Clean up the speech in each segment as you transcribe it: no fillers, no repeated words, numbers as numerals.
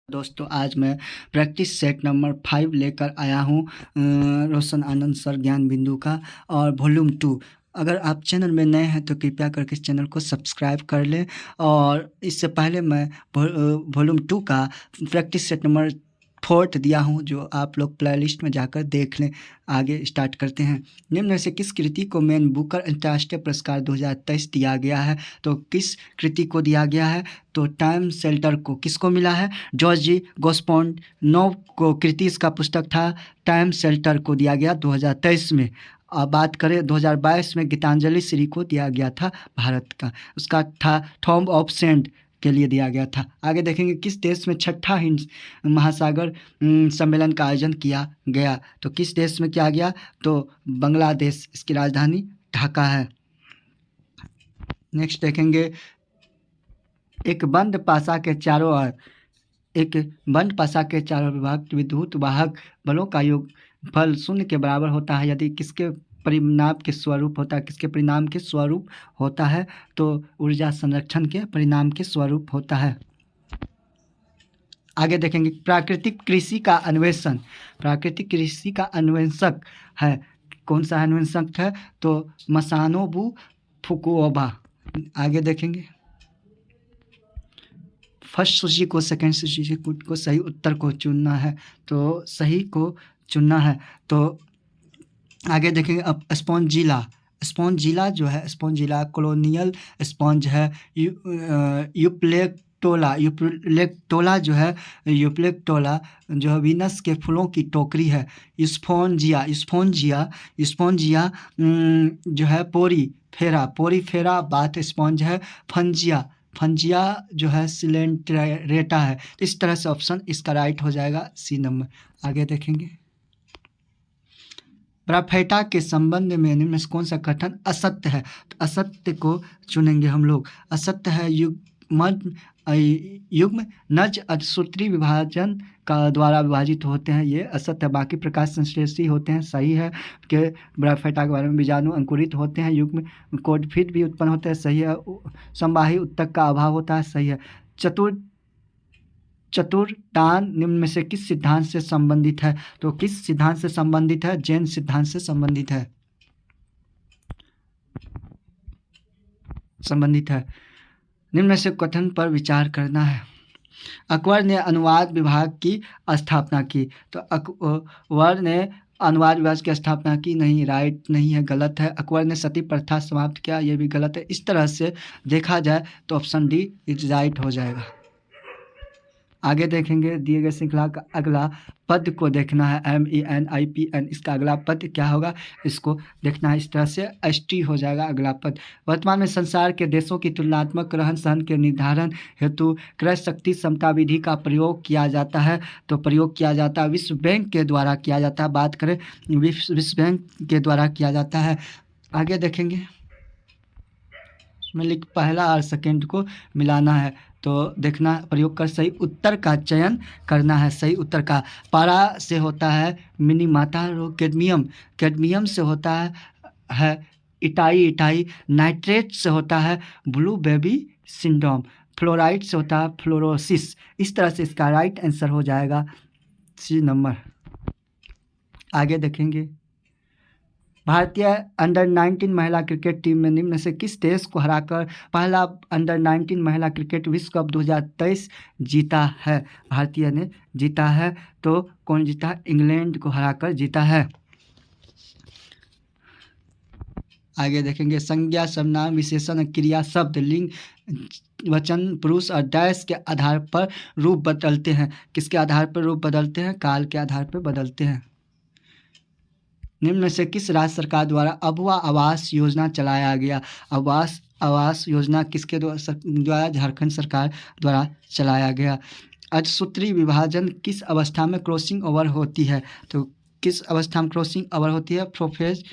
दोस्तों आज मैं प्रैक्टिस सेट नंबर 5 लेकर आया हूँ रोशन आनंद सर ज्ञान बिंदु का और वॉल्यूम 2। अगर आप चैनल में नए हैं तो कृपया करके इस चैनल को सब्सक्राइब कर लें। और इससे पहले मैं वॉल्यूम 2 का प्रैक्टिस सेट नंबर 4 दिया हूँ, जो आप लोग प्लेलिस्ट में जाकर देख लें। आगे स्टार्ट करते हैं। निम्न में से किस कृति को मैन बुकर अंतर्राष्ट्रीय पुरस्कार 2023 दिया गया है? तो किस कृति को दिया गया है? तो टाइम शेल्टर को किसको मिला है? जॉर्जी गोस्पोंड नौ को कृति इसका पुस्तक था, टाइम शेल्टर को दिया गया 2023 में। अब बात करें 2022 में गीतांजलि श्री को दिया गया था भारत का, उसका था थॉम ऑफ सेंट के लिए दिया गया था। आगे देखेंगे किस देश में छठा हिंद महासागर सम्मेलन का आयोजन किया गया? तो किस देश में किया गया? तो बांग्लादेश, इसकी राजधानी ढाका है। नेक्स्ट देखेंगे एक बंद पासा के चारों ओर विभाग विद्युत वाहक बलों का योगफल 0 के बराबर होता है यदि किसके परिणाम के स्वरूप होता है? तो ऊर्जा संरक्षण के परिणाम के स्वरूप होता है। आगे देखेंगे प्राकृतिक कृषि का अन्वेषक है, कौन सा अन्वेषक है? तो मसानोबु फुकुओबा। आगे देखेंगे फर्स्ट सूची को सेकंड सूची को सही उत्तर को चुनना है, तो सही को चुनना है। तो आगे देखेंगे अब स्पॉन्जिला जो है, स्पॉन्जिला कॉलोनियल स्पॉन्ज है। यूप्लेक्टोला जो है वीनस के फूलों की टोकरी है। स्पॉन्जिया जो है पोरीफेरा बाथ स्पॉन्ज है। फंजिया जो है सिलेंट्रेटा है। इस तरह से ऑप्शन इसका राइट हो जाएगा सी नंबर। आगे देखेंगे ब्राफैटा के संबंध में निम्न में से कौन सा कथन असत्य है? तो असत्य को चुनेंगे हम लोग। असत्य है युग्म नज अधसूत्री विभाजन का द्वारा विभाजित होते हैं, ये असत्य है। बाकी प्रकाश संश्लेषी होते हैं, सही है। कि ब्राफैटा के बारे में बीजाणु अंकुरित होते हैं, युग्म कोडफिट भी उत्पन्न होते हैं, सही है। संवाही उत्तक का अभाव होता है, सही है। चतुर्तान निम्न में से किस सिद्धांत से संबंधित है? तो किस सिद्धांत से संबंधित है? जैन सिद्धांत से संबंधित है। निम्न में से कथन पर विचार करना है। अकबर ने अनुवाद विभाग की स्थापना की। तो अकबर ने अनुवाद विभाग की स्थापना की नहीं, राइट नहीं है, गलत है। अकबर ने सती प्रथा समाप्त किया, ये भी गलत है। इस तरह से देखा जाए तो ऑप्शन डी इज राइट हो जाएगा। आगे देखेंगे दिए गए श्रृंखला का अगला पद को देखना है, MENIPN। इसका अगला पद क्या होगा, इसको देखना है। इस तरह से ST हो जाएगा अगला पद। वर्तमान में संसार के देशों की तुलनात्मक रहन सहन के निर्धारण हेतु क्रय शक्ति समता विधि का प्रयोग किया जाता है। तो प्रयोग किया जाता है विश्व बैंक के द्वारा किया जाता है। बात करें विश्व बैंक के द्वारा किया जाता है। आगे देखेंगे में पहला और सेकेंड को मिलाना है, तो देखना प्रयोग कर सही उत्तर का चयन करना है। सही उत्तर का पारा से होता है मिनीमाता रोग, कैडमियम से होता है इटाई, नाइट्रेट से होता है ब्लू बेबी सिंड्रोम, फ्लोराइड से होता है फ्लोरोसिस। इस तरह से इसका राइट आंसर हो जाएगा सी नंबर। आगे देखेंगे भारतीय अंडर 19 महिला क्रिकेट टीम में निम्न से किस देश को हराकर पहला अंडर 19 महिला क्रिकेट विश्व कप 2023 जीता है? भारतीय ने जीता है। तो कौन जीता? इंग्लैंड को हराकर जीता है। आगे देखेंगे संज्ञा सर्वनाम विशेषण क्रिया शब्द लिंग वचन पुरुष और डैश के आधार पर रूप बदलते हैं। किसके आधार पर रूप बदलते हैं? काल के आधार पर बदलते हैं। निम्न में से किस राज्य सरकार द्वारा अबुआ आवास योजना चलाया गया? आवास योजना किसके द्वारा? झारखंड सरकार द्वारा चलाया गया। अधसूत्री विभाजन किस अवस्था में क्रॉसिंग ओवर होती है? तो किस अवस्था में क्रॉसिंग ओवर होती है? प्रोफेज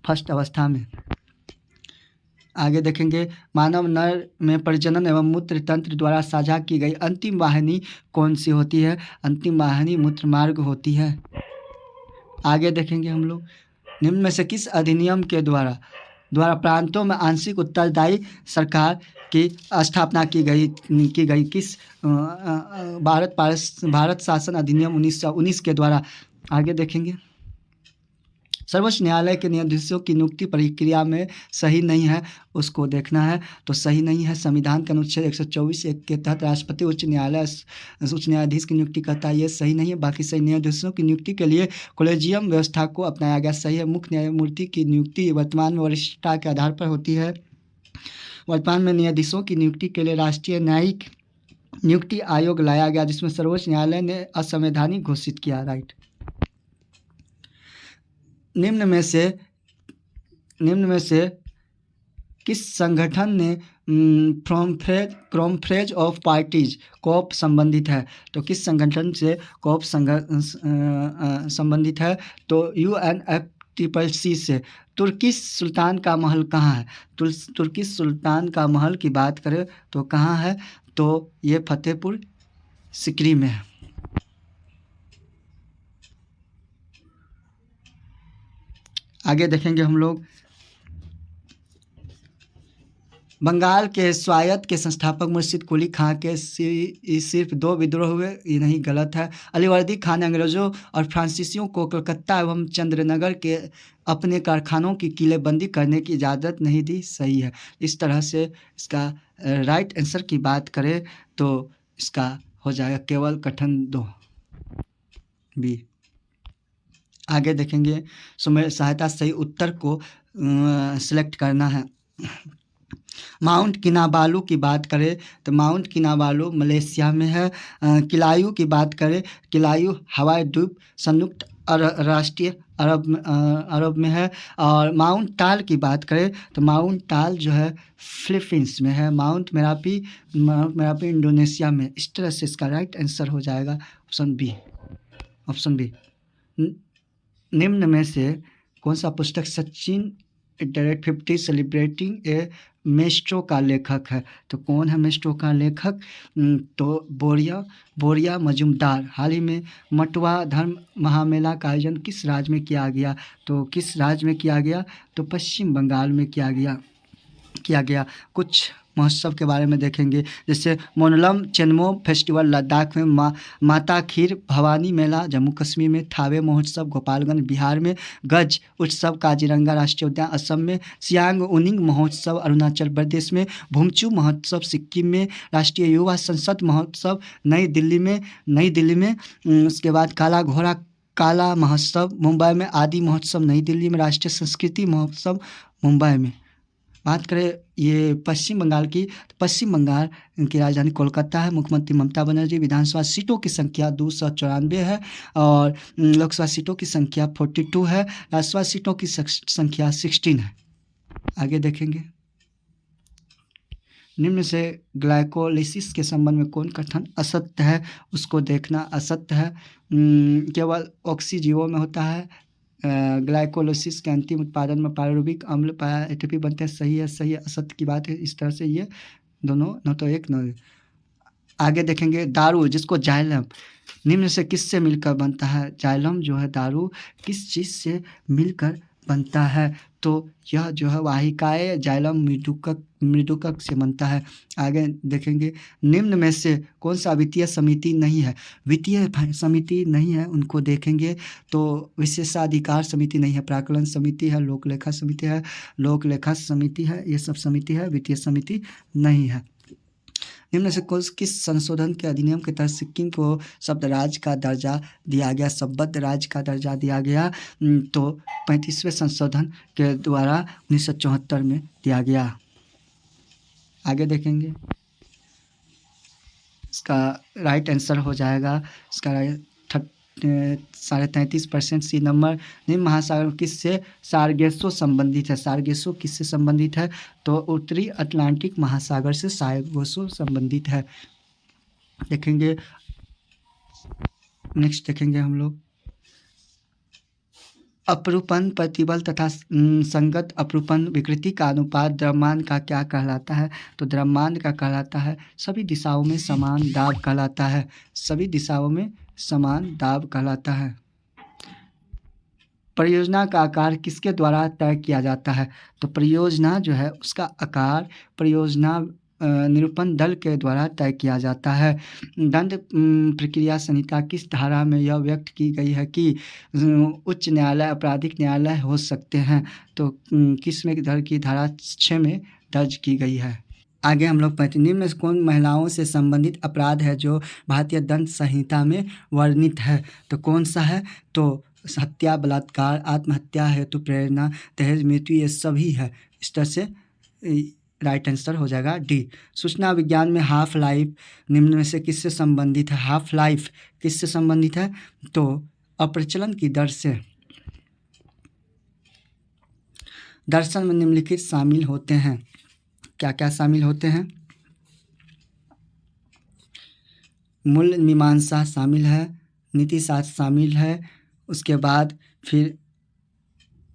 फर्स्ट अवस्था में। आगे देखेंगे मानव नर में प्रजनन एवं मूत्र तंत्र द्वारा साझा की गई अंतिम वाहिनी कौन सी होती है? अंतिम वाहिनी मूत्र मार्ग होती है। आगे देखेंगे हम लोग निम्न में से किस अधिनियम के द्वारा प्रांतों में आंशिक उत्तरदायी सरकार की स्थापना की गई किस भारत शासन अधिनियम 1919 के द्वारा। आगे देखेंगे, सर्वोच्च न्यायालय के न्यायाधीशों की नियुक्ति प्रक्रिया में सही नहीं है, उसको देखना है। तो सही नहीं है, संविधान के अनुच्छेद 124 एक के तहत राष्ट्रपति उच्च न्यायाधीश की नियुक्ति करता है, ये सही नहीं है। बाकी सही, न्यायाधीशों की नियुक्ति के लिए कॉलेजियम व्यवस्था को अपनाया गया, सही है। मुख्य न्यायमूर्ति की नियुक्ति वर्तमान में वरिष्ठता के आधार पर होती है। वर्तमान में न्यायाधीशों की नियुक्ति के लिए राष्ट्रीय न्यायिक नियुक्ति आयोग लाया गया, जिसमें सर्वोच्च न्यायालय ने असंवैधानिक घोषित किया। राइट। निम्न में से किस संगठन ने कॉन्फ्रेंस ऑफ पार्टीज कॉप संबंधित है? तो किस संगठन से कॉप संबंधित है? तो UNFCCC से। तुर्किश सुल्तान का महल कहाँ है? तुर्किश सुल्तान का महल की बात करें तो कहाँ है? तो ये फतेहपुर सिकरी में है। आगे देखेंगे हम लोग, बंगाल के स्वायत्त के संस्थापक मुर्शिद कुली खां के सिर्फ 2 विद्रोह हुए, ये नहीं, गलत है। अलीवर्दी खान ने अंग्रेजों और फ्रांसीसियों को कलकत्ता एवं चंद्रनगर के अपने कारखानों की किलेबंदी करने की इजाज़त नहीं दी, सही है। इस तरह से इसका राइट आंसर की बात करें तो इसका हो जाएगा केवल कथन 2 बी। आगे देखेंगे, सुमेर सहायता सही उत्तर को सिलेक्ट करना है। माउंट किनाबालू की बात करें तो माउंट किनाबालू मलेशिया में है। किलायू की बात करें, किलायू हवाई द्वीप संयुक्त राष्ट्रीय अरब में है। और माउंट टाल की बात करें तो माउंट टाल जो है फिलीपींस में है। माउंट मेरापी इंडोनेशिया में। इस तरह से इसका राइट आंसर हो जाएगा ऑप्शन बी। निम्न में से कौन सा पुस्तक सचिन डायरेक्ट 50 सेलिब्रेटिंग ए मेस्ट्रो का लेखक है? तो कौन है मेस्ट्रो का लेखक? तो बोरिया मजुमदार। हाल ही में मटवा धर्म महामेला का आयोजन किस राज्य में किया गया? तो किस राज्य में किया गया? तो पश्चिम बंगाल में किया गया। कुछ महोत्सव के बारे में देखेंगे, जैसे मोनलम चेनमो फेस्टिवल लद्दाख में, माता खीर भवानी मेला जम्मू कश्मीर में, थावे महोत्सव गोपालगंज बिहार में, गज उत्सव काजीरंगा राष्ट्रीय उद्यान असम में, सियांग उनिंग महोत्सव अरुणाचल प्रदेश में, भूमचू महोत्सव सिक्किम में, राष्ट्रीय युवा संसद महोत्सव नई दिल्ली में। उसके बाद काला महोत्सव मुंबई में, आदि महोत्सव नई दिल्ली में, राष्ट्रीय संस्कृति महोत्सव मुंबई में। बात करें ये पश्चिम बंगाल की, तो पश्चिम बंगाल की राजधानी कोलकाता है। मुख्यमंत्री ममता बनर्जी। विधानसभा सीटों की संख्या 294 है और लोकसभा सीटों की संख्या 42 है। राज्यसभा सीटों की संख्या 16 है। आगे देखेंगे, निम्न से ग्लाइकोलिसिस के संबंध में कौन कथन असत्य है? उसको देखना। असत्य है, केवल ऑक्सीजीवों में होता है। ग्लाइकोलिसिस के अंतिम उत्पादन में पायरुविक अम्ल एटीपी बनते हैं, सही है। असत्य की बात है। इस तरह से ये दोनों न तो एक न। आगे देखेंगे, दारू जिसको जाइलम निम्न से किससे मिलकर बनता है? जाइलम जो है दारू किस चीज़ से मिलकर बनता है? तो यह जो है वाहिकाएं जाइलम मृदुकक से बनता है। आगे देखेंगे, निम्न में से कौन सा वित्तीय समिति नहीं है? वित्तीय समिति नहीं है, उनको देखेंगे तो विशेषाधिकार समिति नहीं है, प्राक्कलन समिति है, लोकलेखा समिति है, ये सब समिति है, वित्तीय समिति नहीं है। निम्न से किस संशोधन के अधिनियम के तहत सिक्किम को शब्द राज्य का दर्जा दिया गया? संबद्ध राज्य का दर्जा दिया गया। तो 35वें संशोधन के द्वारा 1974 में दिया गया। आगे देखेंगे, इसका राइट आंसर हो जाएगा, इसका 33.5% सी नंबर। निम्न महासागर किससे सारगेसो संबंधित है? सारगेसो किससे संबंधित है? तो उत्तरी अटलांटिक महासागर से सारगेसो संबंधित है। देखेंगे, नेक्स्ट देखेंगे हम लोग, अपरूपण प्रतिबल तथा संगत अपरूपण विकृति का अनुपात द्रव्यमान का क्या कहलाता है? तो द्रव्यमान का कहलाता है सभी दिशाओं में समान दाब कहलाता है। सभी दिशाओं में समान दाब कहलाता है। परियोजना का आकार किसके द्वारा तय किया जाता है? तो परियोजना जो है उसका आकार परियोजना निरूपण दल के द्वारा तय किया जाता है। दंड प्रक्रिया संहिता किस धारा में यह व्यक्त की गई है कि उच्च न्यायालय आपराधिक न्यायालय हो सकते हैं? तो किस में दर की धारा 6 में दर्ज की गई है। आगे हम लोग पढ़ते निम्न में से कौन महिलाओं से संबंधित अपराध है जो भारतीय दंड संहिता में वर्णित है? तो कौन सा है? तो हत्या, बलात्कार, आत्महत्या हेतु प्रेरणा, दहेज, मृत्यु, ये सभी है। इस तरह से राइट आंसर हो जाएगा डी। सूचना विज्ञान में हाफ लाइफ निम्न में से किससे संबंधित है? हाफ लाइफ किससे संबंधित है? तो अप्रचलन की दर से। दर्शन में निम्नलिखित शामिल होते हैं। क्या क्या शामिल होते हैं? मूल मीमांसा शामिल है, नीति शास्त्र शामिल है, उसके बाद फिर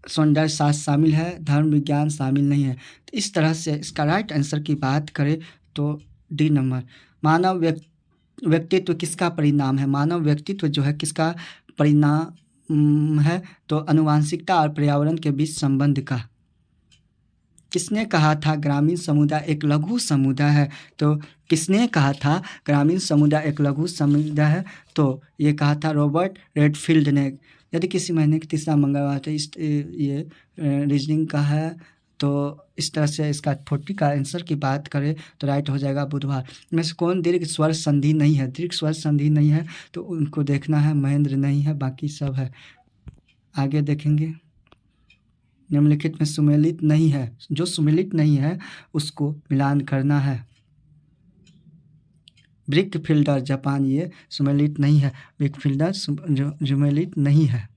सौंदर्य शास्त्र शामिल है, धर्म विज्ञान शामिल नहीं है। तो इस तरह से इसका राइट आंसर की बात करें तो डी नंबर। मानव व्यक्तित्व किसका परिणाम है? मानव व्यक्तित्व जो है किसका परिणाम है? तो आनुवांशिकता और पर्यावरण के बीच संबंध का। किसने कहा था ग्रामीण समुदाय एक लघु समुदाय है? तो किसने कहा था ग्रामीण समुदाय एक लघु समुदाय है? तो ये कहा था रॉबर्ट रेडफील्ड ने। यदि किसी महीने की तीसरा मंगलवार तो ये रीजनिंग का है। तो इस तरह से इसका 40 का आंसर की बात करें तो राइट हो जाएगा बुधवार। में से कौन दीर्घ स्वर संधि नहीं है? दीर्घ स्वर संधि नहीं है तो उनको देखना है। महेंद्र नहीं है, बाकी सब है। आगे देखेंगे निम्नलिखित में सुमेलित नहीं है। जो सुमेलित नहीं है उसको मिलान करना है। ब्रिक फिल्डर जापान, ये सुमेलित नहीं है। ब्रिक फिल्डर सुमेलित नहीं है।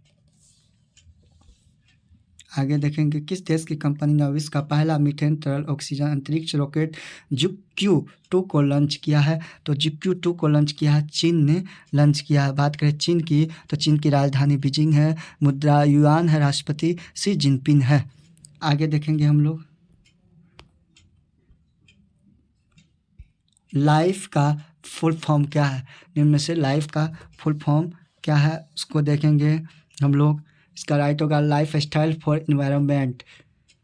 आगे देखेंगे किस देश की कंपनी ने विश्व का पहला मीथेन तरल ऑक्सीजन अंतरिक्ष रॉकेट ZQ-2 को लॉन्च किया है? तो ZQ-2 को लॉन्च किया है चीन ने लॉन्च किया है। बात करें चीन की तो चीन की राजधानी बीजिंग है, मुद्रा युआन है, राष्ट्रपति शी जिनपिंग है। आगे देखेंगे हम लोग लाइफ का फुल फॉर्म क्या है? निम्न में से लाइफ का फुल फॉर्म क्या है उसको देखेंगे हम लोग। इसका राइट होगा लाइफ स्टाइल फॉर एनवायरनमेंट।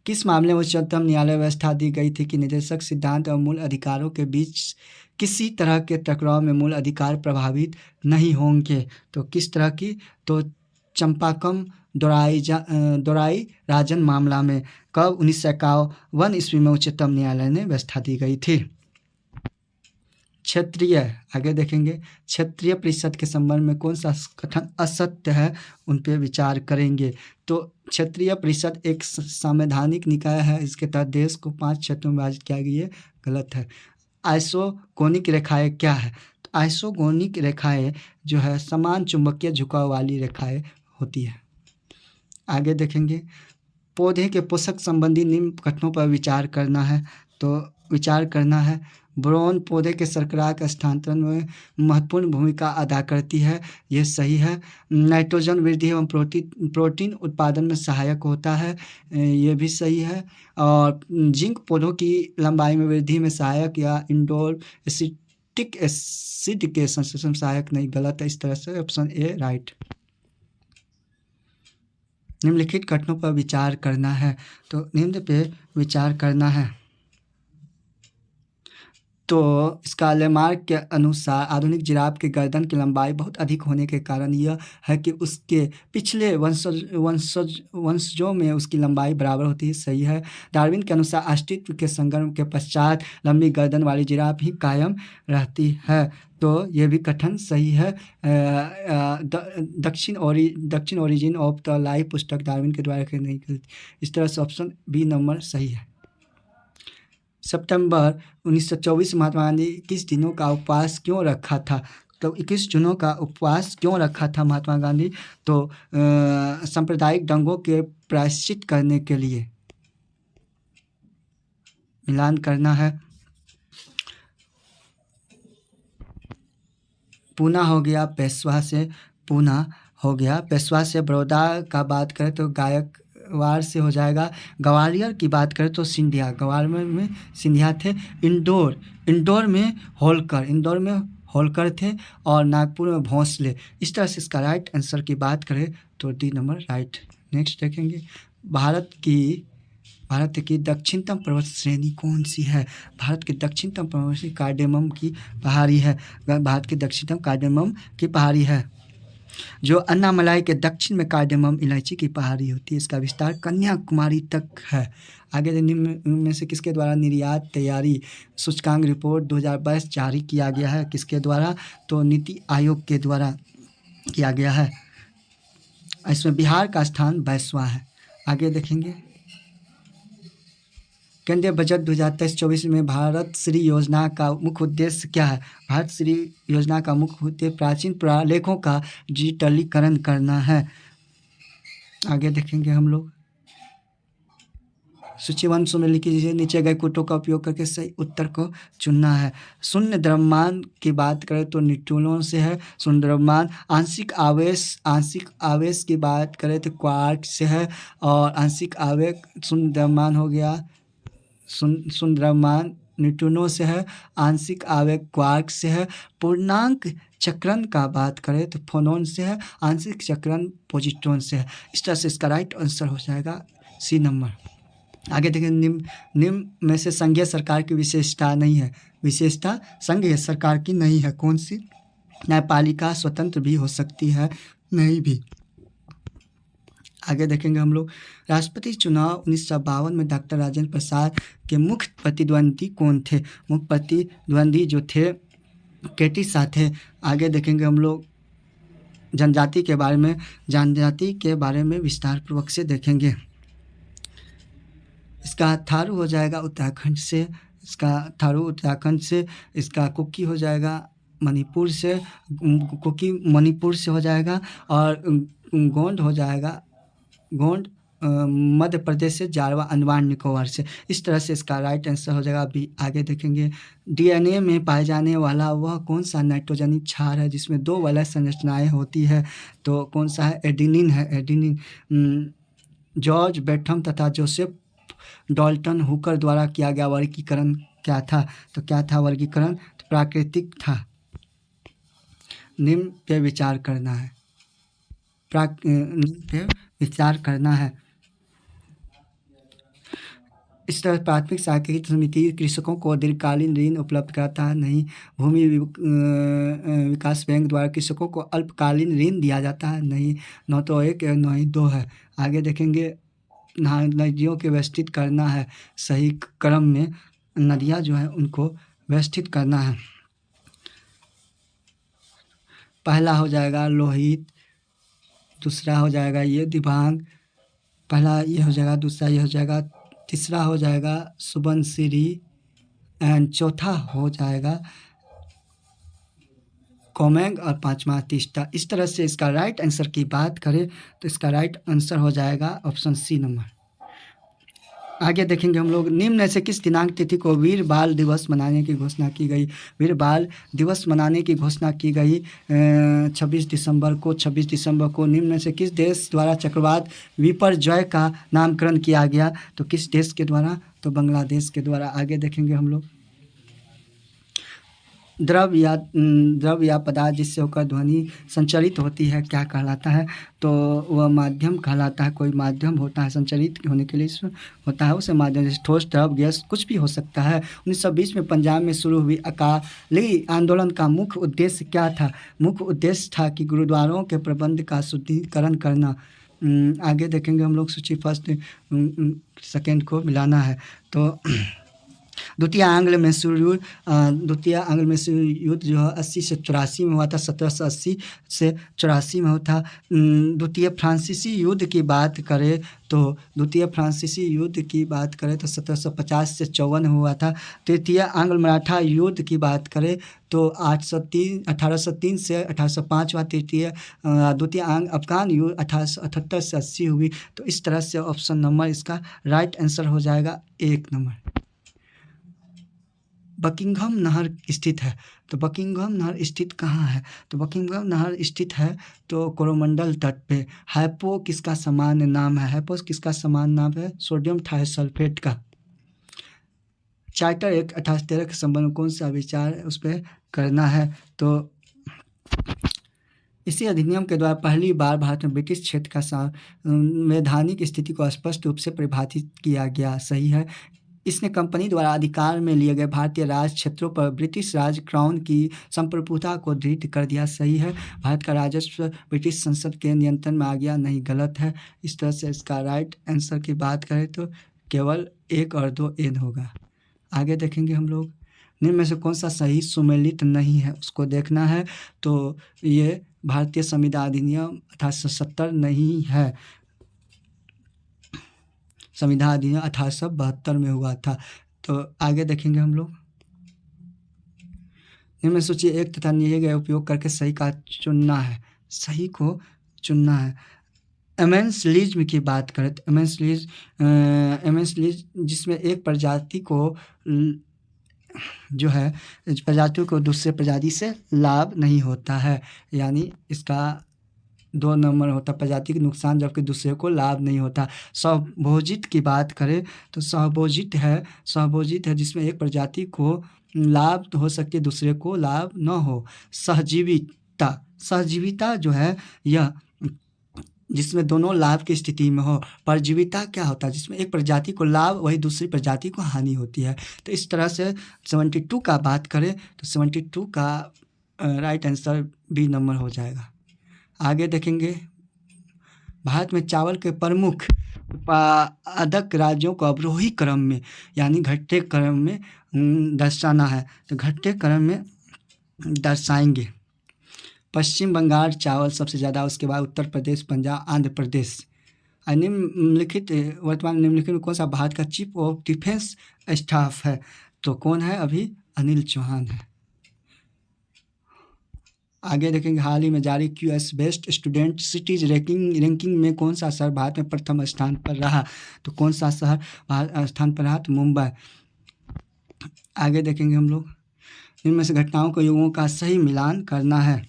किस मामले में उच्चतम न्यायालय व्यवस्था दी गई थी कि निदेशक सिद्धांत और मूल अधिकारों के बीच किसी तरह के टकराव में मूल अधिकार प्रभावित नहीं होंगे? तो किस तरह की? तो चंपाकम दोराई राजन मामला में। कब? 1951 ईस्वी में उच्चतम न्यायालय ने व्यवस्था दी गई थी। क्षेत्रीय, आगे देखेंगे क्षेत्रीय परिषद के संबंध में कौन सा कथन असत्य है उन पे विचार करेंगे। तो क्षेत्रीय परिषद एक संवैधानिक निकाय है। इसके तहत देश को 5 क्षेत्रों में विभाजित किया गया, ये गलत है। आइसोगोनिक रेखाएं क्या है? तो आइसोगोनिक रेखाएं जो है समान चुंबकीय झुकाव वाली रेखाएं होती है। आगे देखेंगे पौधे के पोषक संबंधी निम्न कथनों पर विचार करना है। तो विचार करना है बोरोन पौधे के शर्करा के स्थानांतरण में महत्वपूर्ण भूमिका अदा करती है, ये सही है। नाइट्रोजन वृद्धि एवं प्रोटीन उत्पादन में सहायक होता है, ये भी सही है। और जिंक पौधों की लंबाई में वृद्धि में सहायक या इंडोर एसिटिक एसिड के संश्लेषण में सहायक नहीं, गलत है। इस तरह से ऑप्शन ए राइट। निम्नलिखित कथनों पर विचार करना है। तो निम्न पे विचार करना है। तो इसका लेमार्क के अनुसार आधुनिक जिराफ की गर्दन की लंबाई बहुत अधिक होने के कारण यह है कि उसके पिछले वंशजों में उसकी लंबाई बराबर होती है, सही है। डार्विन के अनुसार अस्तित्व के संगम के पश्चात लंबी गर्दन वाली जिराफ ही कायम रहती है, तो ये भी कथन सही है। दक्षिण ओरिजिन ऑफ द लाइफ पुस्तक डार्विन के द्वारा नहीं करती। इस तरह से ऑप्शन बी नंबर सही है। सितंबर 1924 महात्मा गांधी किस दिनों का उपवास क्यों रखा था? तो 21 जूनों का उपवास क्यों रखा था महात्मा गांधी? तो सांप्रदायिक दंगों के प्रायश्चित करने के लिए। मिलान करना है। पूना हो गया, पेशवा से पूना हो गया, पेशवा से बड़ौदा का बात करें तो गायकवाड़ से हो जाएगा। ग्वालियर की बात करें तो सिंधिया, ग्वालियर में सिंधिया थे। इंदौर में होलकर थे और नागपुर में भोंसले। इस तरह से इसका राइट आंसर की बात करें तो डी नंबर राइट। नेक्स्ट देखेंगे भारत की भारत की दक्षिणतम पर्वत श्रेणी कौन सी है? भारत की दक्षिणतम पर्वत श्रेणी कार्डेमम की पहाड़ी है। भारत की दक्षिणतम कार्डेमम की पहाड़ी है। जो अन्नामलाई के दक्षिण में कार्डेमम इलायची की पहाड़ी होती है। इसका विस्तार कन्याकुमारी तक है। आगे निम्न में से किसके द्वारा निर्यात तैयारी सूचकांक रिपोर्ट 2022 जारी किया गया है? किसके द्वारा? तो नीति आयोग के द्वारा किया गया है। इसमें बिहार का स्थान 22वां है। आगे देखेंगे केंद्रीय बजट 2023-24 में भारत श्री योजना का मुख्य उद्देश्य क्या है? भारत श्री योजना का मुख्य उद्देश्य प्राचीन प्रलेखों का डिजिटलीकरण करना है। आगे देखेंगे हम लोग सूचीबद्ध में लिखी लीजिए नीचे गए कोटों का उपयोग करके सही उत्तर को चुनना है। शून्य द्रव्यमान की बात करें तो न्यूट्रॉनों से है शून्य द्रव्यमान। आंशिक आवेश की बात करें तो क्वार्क से है और आंशिक आवेश शून्य द्रव्यमान हो गया। शून्य द्रव्यमान न्यूट्रॉनों से है। आंशिक आवेश क्वार्क से है। पूर्णांक चक्रण का बात करें तो फोनॉन से है। आंशिक चक्रण पॉजिट्रॉन से है। इस तरह से इसका राइट आंसर हो जाएगा सी नंबर। आगे देखें निम्न में से संघीय सरकार की विशेषता नहीं है। विशेषता संघीय सरकार की नहीं है कौन सी? न्यायपालिका स्वतंत्र भी हो सकती है नहीं भी। आगे देखेंगे हम लोग राष्ट्रपति चुनाव 1952 में डॉक्टर राजेंद्र प्रसाद के मुख्य प्रतिद्वंदी कौन थे? मुख्य प्रतिद्वंदी जो थे केटी शाह थे। आगे देखेंगे हम लोग जनजाति के बारे में विस्तार पूर्वक से देखेंगे। इसका थारू हो जाएगा उत्तराखंड से। इसका कुकी हो जाएगा मणिपुर से। कुकी मणिपुर से हो जाएगा और गोंड हो जाएगा मध्य प्रदेश से। जारवा अंडमान निकोबार से। इस तरह से इसका राइट आंसर हो जाएगा। अभी आगे देखेंगे डीएनए में पाए जाने वाला वह कौन सा नाइट्रोजनी क्षार है जिसमें 2 वलय संरचनाएं होती है? तो कौन सा है? एडिनिन है। एडिनिन जॉर्ज बेंथम तथा जोसेफ डाल्टन हुकर द्वारा किया गया वर्गीकरण क्या था? तो क्या था वर्गीकरण? तो प्राकृतिक था। निम्न पे विचार करना है। इस तरह प्राथमिक सहकारी समिति कृषकों को दीर्घकालीन ऋण उपलब्ध कराता है नहीं। भूमि विकास बैंक द्वारा कृषकों को अल्पकालीन ऋण दिया जाता है नहीं। 9 तो 1 और 9 ही 2 है। आगे देखेंगे नदियों के व्यवस्थित करना है सही क्रम में। नदियाँ जो है उनको व्यवस्थित करना है। पहला हो जाएगा लोहित, दूसरा हो जाएगा ये दिबांग, पहला ये हो जाएगा, दूसरा ये हो जाएगा, तीसरा हो जाएगा सुबनसिरी एंड चौथा हो जाएगा कोमेंग और पांचवा तीस्ता। इस तरह से इसका राइट आंसर की बात करें तो इसका राइट आंसर हो जाएगा ऑप्शन सी नंबर। आगे देखेंगे हम लोग निम्न से किस दिनांक तिथि को वीर बाल दिवस मनाने की घोषणा की गई? वीर बाल दिवस मनाने की घोषणा की गई 26 दिसंबर को। 26 दिसंबर को निम्न से किस देश द्वारा चक्रवात विपर्जय का नामकरण किया गया? तो किस देश के द्वारा? तो बांग्लादेश के द्वारा। आगे देखेंगे हम लोग द्रव या पदार्थ जिससे होकर ध्वनि संचरित होती है क्या कहलाता है? तो वह माध्यम कहलाता है। कोई माध्यम होता है संचरित होने के लिए होता है उसे माध्यम, जैसे ठोस द्रव गैस कुछ भी हो सकता है। 1920 में पंजाब में शुरू हुई अकाली आंदोलन का मुख्य उद्देश्य क्या था? मुख्य उद्देश्य था कि गुरुद्वारों के प्रबंध का शुद्धिकरण करना। आगे देखेंगे हम लोग सूची फर्स्ट सेकेंड को मिलाना है। तो द्वितीय आंग्ल मैसूर युद्ध जो है 80 से 84 में हुआ था। 1780 से 84 में हुआ था। द्वितीय फ्रांसीसी युद्ध की बात करें तो 1750 से 54 हुआ था। तृतीय आंग्ल मराठा युद्ध की बात करें तो 1803 से 1805 हुआ। द्वितीय अफगान युद्ध 1878 से 80 हुई। तो इस तरह से ऑप्शन नंबर इसका राइट आंसर हो जाएगा 1 नंबर। बकिंघम नहर स्थित है। तो बकिंघम नहर स्थित कहाँ है? तो बकिंघम नहर स्थित है तो कोरोमंडल तट पे। हाइपो किसका सामान्य नाम है? हाइपो किसका सामान्य नाम है? सोडियम थायोसल्फेट का। चार्टर 1/1813 के संबंध में कौन सा विचार उस पर करना है? तो इसी अधिनियम के द्वारा पहली बार भारत में ब्रिटिश क्षेत्र का संवैधानिक स्थिति को स्पष्ट रूप से परिभाषित किया गया। सही है। इसने कंपनी द्वारा अधिकार में लिए गए भारतीय राज क्षेत्रों पर ब्रिटिश राज क्राउन की संप्रभुता को दृढ़ कर दिया। सही है। भारत का राजस्व ब्रिटिश संसद के नियंत्रण में आ गया। नहीं, गलत है। इस तरह से इसका राइट आंसर की बात करें तो केवल 1 और 2 एन होगा। आगे देखेंगे हम लोग, निम्न में से कौन सा सही सुमेलित नहीं है उसको देखना है। तो ये भारतीय संविधान अधिनियम 1870 नहीं है। संविधान अधिनियम 1872 में हुआ था। तो आगे देखेंगे हम लोग, इनमें सोचिए एक तथा दिए गए उपयोग करके सही का चुनना है। सही को चुनना है। एमेंसलिज्म की बात करें तो एमेंसलिज्म जिसमें एक प्रजाति को जो है प्रजातियों को दूसरे प्रजाति से लाभ नहीं होता है, यानी इसका 2 नंबर होता। प्रजाति के नुकसान जबकि दूसरे को लाभ नहीं होता। सहभोजित की बात करें तो सहभोजित है जिसमें एक प्रजाति को लाभ तो हो सकती है, दूसरे को लाभ न हो। सहजीविता जो है यह जिसमें दोनों लाभ की स्थिति में हो। परजीविता क्या होता है, जिसमें एक प्रजाति को लाभ वही दूसरी प्रजाति को हानि होती है। तो इस तरह से 72 का बात करें तो 72 का राइट आंसर बी नंबर हो जाएगा। आगे देखेंगे, भारत में चावल के प्रमुख उत्पादक राज्यों को अवरोही क्रम में यानी घटते क्रम में दर्शाना है। तो घटते क्रम में दर्शाएंगे। पश्चिम बंगाल चावल सबसे ज़्यादा, उसके बाद उत्तर प्रदेश, पंजाब, आंध्र प्रदेश। वर्तमान निम्नलिखित में कौन सा भारत का चीफ ऑफ डिफेंस स्टाफ है? तो कौन है? अभी अनिल चौहान है। आगे देखेंगे, हाल ही में जारी QS best student cities ranking में कौन सा शहर भारत में प्रथम स्थान पर रहा? तो कौन सा शहर स्थान पर रहा? तो मुंबई। आगे देखेंगे हम लोग, इनमें से घटनाओं को युगों का सही मिलान करना है।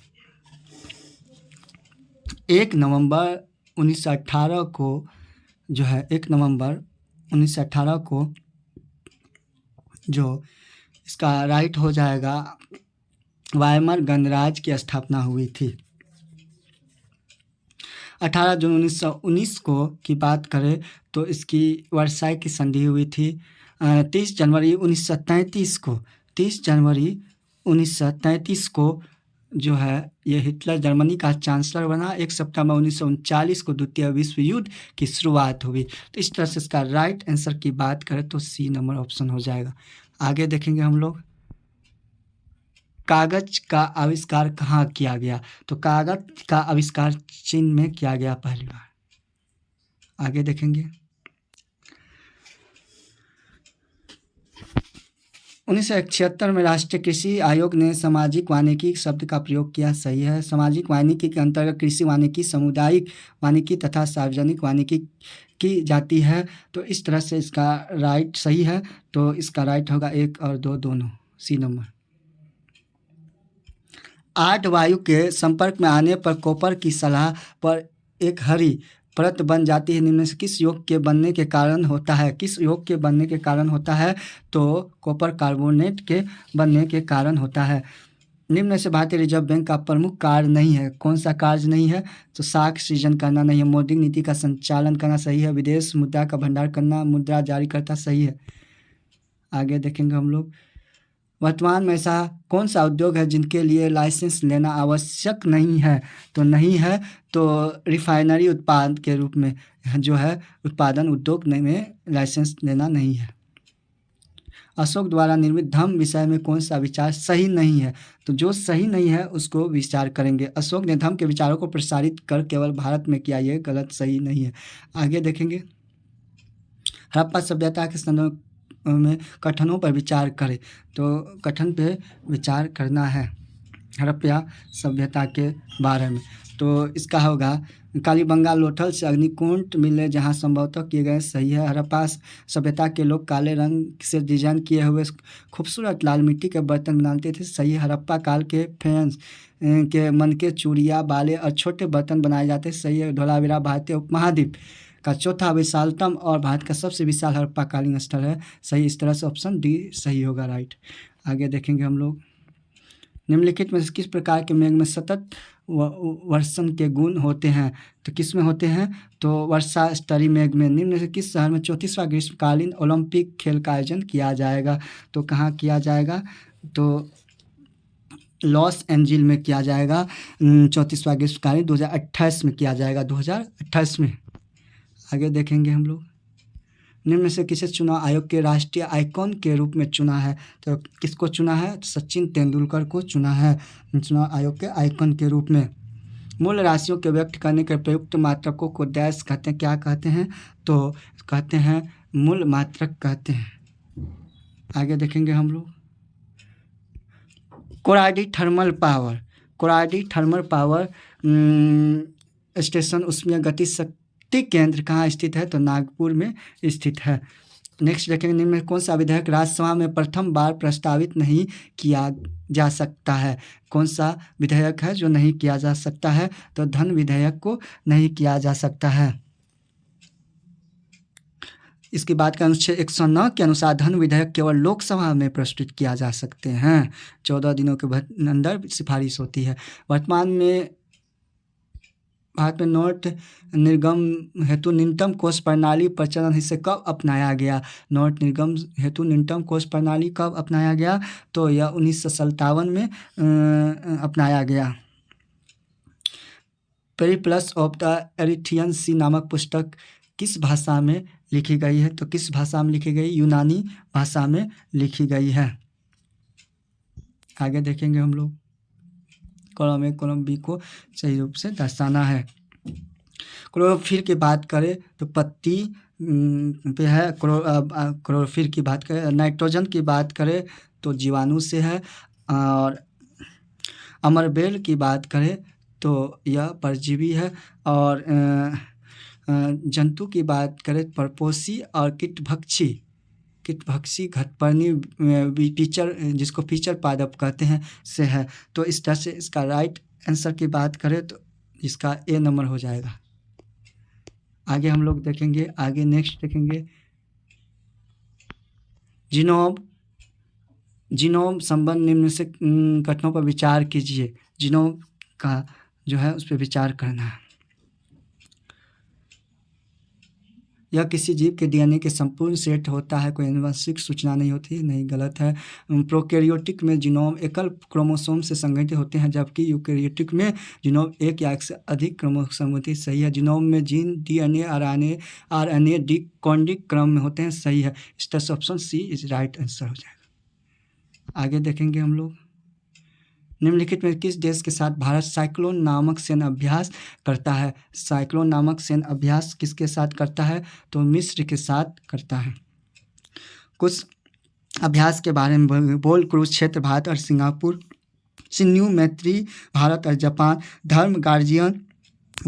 1 नवंबर 1918 को जो है 1 नवंबर 1918 को जो इसका राइट हो जाएगा, वाइमर गणराज्य की स्थापना हुई थी। 18 जून 1919 को की बात करें तो इसकी वर्साई की संधि हुई थी। 30 जनवरी 1933 को जो है ये हिटलर जर्मनी का चांसलर बना। 1 सितंबर 1939 को द्वितीय विश्व युद्ध की शुरुआत हुई। तो इस तरह से इसका राइट आंसर की बात करें तो सी नंबर ऑप्शन हो जाएगा। आगे देखेंगे हम लोग, कागज का आविष्कार कहाँ किया गया? तो कागज का आविष्कार चीन में किया गया पहली बार। आगे देखेंगे, 1976 में राष्ट्रीय कृषि आयोग ने सामाजिक वानिकी शब्द का प्रयोग किया। सही है। सामाजिक वानिकी के अंतर्गत कृषि वानिकी, सामुदायिक वानिकी तथा सार्वजनिक वानिकी की जाती है। तो इस तरह से इसका राइट सही है। तो इसका राइट होगा 1 और 2 दोनों, सी नंबर। 8 वायु के संपर्क में आने पर कॉपर की सतह पर एक हरी परत बन जाती है। निम्न से किस योग के बनने के कारण होता है? किस योग के बनने के कारण होता है? तो कॉपर कार्बोनेट के बनने के कारण होता है। निम्न से भारतीय रिजर्व बैंक का प्रमुख कार्य नहीं है। कौन सा कार्य नहीं है? तो साख सृजन करना नहीं है। मौद्रिक नीति का संचालन करना सही है। विदेश मुद्रा का भंडार करना, मुद्रा जारी करता सही है। आगे देखेंगे हम लोग, वर्तमान में ऐसा कौन सा उद्योग है जिनके लिए लाइसेंस लेना आवश्यक नहीं है? तो नहीं है। तो रिफाइनरी उत्पाद के रूप में जो है उत्पादन उद्योग में लाइसेंस लेना नहीं है। अशोक द्वारा निर्मित धम्म विषय में कौन सा विचार सही नहीं है? तो जो सही नहीं है उसको विचार करेंगे। अशोक ने धम्म के विचारों को प्रसारित कर केवल भारत में किया, ये गलत, सही नहीं है। आगे देखेंगे, हड़प्पा सभ्यता के संदर्भ में कथनों पर विचार करें। तो कथन पे विचार करना है हड़प्पा सभ्यता के बारे में। तो इसका होगा, कालीबंगा लोथल से अग्निकुंड मिले जहाँ संभवतः किए गए। सही है। हड़प्पा सभ्यता के लोग काले रंग से डिजाइन किए हुए खूबसूरत लाल मिट्टी के बर्तन बनाते थे। सही है। हड़प्पा काल के फेंस के मन के चूड़ियाँ, बाले और छोटे बर्तन बनाए जाते। सही है। धोलावीरा भारतीय उपमहाद्वीप का चौथा विशालतम और भारत का सबसे विशाल हड़प्पाकालीन स्थल है। सही। इस तरह से ऑप्शन डी सही होगा, राइट। आगे देखेंगे हम लोग, निम्नलिखित में किस प्रकार के मेघ में सतत वर्षण के गुण होते हैं। तो किस में होते हैं? तो वर्षा स्तरीय मेघ में। निम्न से किस शहर में 34वां ग्रीष्मकालीन ओलंपिक खेल का आयोजन किया जाएगा? तो कहाँ किया जाएगा? तो लॉस एंजिल में किया जाएगा। 34वां ग्रीष्मकालीन 2028 में किया जाएगा, 2028 में। आगे देखेंगे हम लोग, निम्न में से किसे चुनाव आयोग के राष्ट्रीय आइकॉन के रूप में चुना है? तो किसको चुना है? सचिन तेंदुलकर को चुना है चुनाव आयोग के आइकॉन के रूप में। मूल राशियों के व्यक्त करने के प्रयुक्त मात्रकों को डैश कहते हैं। क्या कहते हैं? तो कहते हैं मूल मात्रक कहते हैं। आगे देखेंगे हम लोग, Koradi thermal power. Koradi thermal power station उसमें गति शक्ति केंद्र कहाँ स्थित है? तो नागपुर में स्थित है। नेक्स्ट देखेंगे, निम्न में कौन सा विधेयक राज्यसभा में प्रथम बार प्रस्तावित नहीं किया जा सकता है? कौन सा विधेयक है जो नहीं किया जा सकता है? तो धन विधेयक को नहीं किया जा सकता है। इसकी बात का अनुच्छेद 109 के अनुसार धन विधेयक केवल लोकसभा में प्रस्तुत किया जा सकते हैं। 14 दिनों के अंदर सिफारिश होती है। वर्तमान में भारत में नोट निर्गम हेतु न्यूनतम कोष प्रणाली प्रचलन इसे कब अपनाया गया? नोट निर्गम हेतु न्यूनतम कोष प्रणाली कब अपनाया गया? तो यह 1957 में अपनाया गया। पेरिप्लस ऑफ द एरिथ्रियन सी नामक पुस्तक किस भाषा में लिखी गई है? तो किस भाषा में लिखी गई? यूनानी भाषा में लिखी गई है। आगे देखेंगे हम लोग, कॉलम ए कॉलम बी को सही रूप से दर्शाना है। क्लोरोफिल की बात करें तो पत्ती पे है। क्लोरोफिल की बात करें, नाइट्रोजन की बात करें तो जीवाणु से है। और अमरबेल की बात करें तो यह परजीवी है। और जंतु की बात करें परपोषी और कीटभक्षी घटपर्णी फीचर, जिसको फीचर पादप कहते हैं, से है। तो इस तरह से इसका राइट आंसर की बात करें तो इसका ए नंबर हो जाएगा। आगे हम लोग देखेंगे, आगे नेक्स्ट देखेंगे, जीनोम संबंध निम्न से घटनाओं पर विचार कीजिए। जीनोम का जो है उस पर विचार करना है। यह किसी जीव के डीएनए के संपूर्ण सेट होता है, कोई आनुवंशिक सूचना नहीं होती। नहीं, गलत है। प्रोकैरियोटिक में जीनोम एकल क्रोमोसोम से संगठित होते हैं, जबकि यूकैरियोटिक में जीनोम एक या एक से अधिक क्रोमोसोम होती है। सही है। जीनोम में जीन, डीएनए, आरएनए डिकोडिंग क्रम में होते हैं। सही है। इस तरह से option C is right answer हो जाएगा। आगे देखेंगे हम लोग, निम्नलिखित में किस देश के साथ भारत साइक्लोन नामक सैन्य अभ्यास करता है? साइक्लोन नामक सैन्य अभ्यास किसके साथ करता है? तो मिस्र के साथ करता है। कुछ अभ्यास के बारे में बोल। कुरुक्षेत्र भारत और सिंगापुर, सिन्यू मैत्री भारत और जापान, धर्म गार्जियन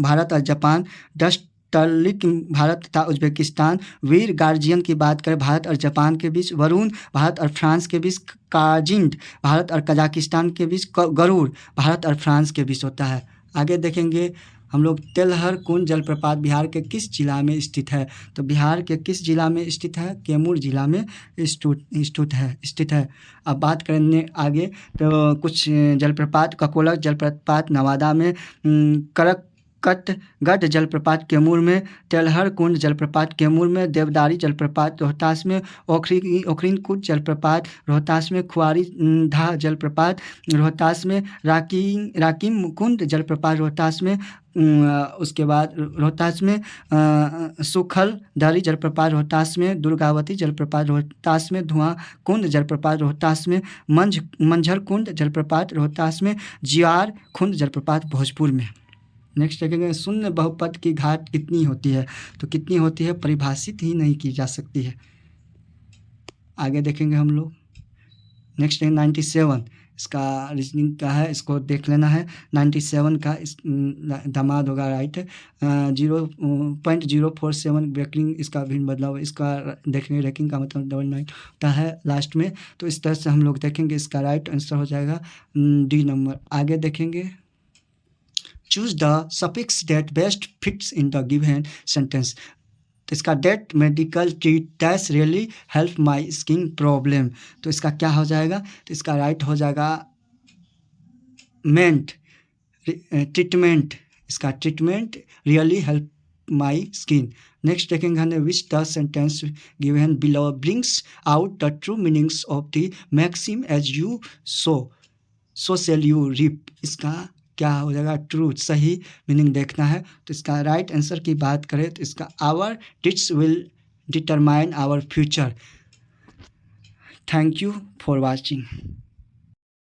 भारत और जापान, डस्ट टर्लिक भारत तथा उज्बेकिस्तान, वीर गार्जियन की बात करें भारत और जापान के बीच, वरुण भारत और फ्रांस के बीच, काजिंड भारत और कजाकिस्तान के बीच, गरुड़ भारत और फ्रांस के बीच होता है। आगे देखेंगे हम लोग, तेलहर कुंड जलप्रपात बिहार के किस जिला में स्थित है? तो बिहार के किस जिला में स्थित है? कैमूर जिला में स्थित है। अब बात करेंगे आगे, तो कुछ जलप्रपात, ककोलक जलप्रपात नवादा में, कटगढ़ जलप्रपात कैमूर में, तेलहर कुंड जलप्रपात कैमूर में, देवदारी जलप्रपात रोहतास में, ओखरीन कुंड जलप्रपात रोहतास में, खुआरी धा जलप्रपात रोहतास में, राकिम कुंड जलप्रपात रोहतास में, उसके बाद रोहतास में सुखलदरी जलप्रपात रोहतास में, दुर्गावती जलप्रपात रोहतास में, धुआं कुंड जलप्रपात रोहतास में, मंझर कुंड जलप्रपात रोहतास में, जियार कुंड जलप्रपात भोजपुर में। नेक्स्ट देखेंगे, शून्य बहुपद की घात कितनी होती है? तो कितनी होती है? परिभाषित ही नहीं की जा सकती है। आगे देखेंगे हम लोग, नेक्स्ट है 97, इसका रीजनिंग का है, इसको देख लेना है। 97 का इस दामाद होगा, राइट है। 0.047 ब्रेकिंग, इसका भिन्न बदलाव, इसका देखेंगे रैंकिंग का मतलब 99 होता है लास्ट में। तो इस तरह से हम लोग देखेंगे, इसका राइट आंसर हो जाएगा डी नंबर। आगे देखेंगे, choose the suffix that best fits in the given sentence. तो इसका that medical treat dash really help my skin problem, तो इसका क्या हो जाएगा? तो इसका राइट हो जाएगा मेंट ट्रीटमेंट, इसका treatment really help my skin. Next देखेंगे हमने which the sentence given below brings out the true meanings of the maxim as you sow shall you reap. इसका क्या हो जाएगा, ट्रू, सही मीनिंग देखना है। तो इसका राइट आंसर की बात करें तो इसका our deeds will determine our future. Thank you for watching.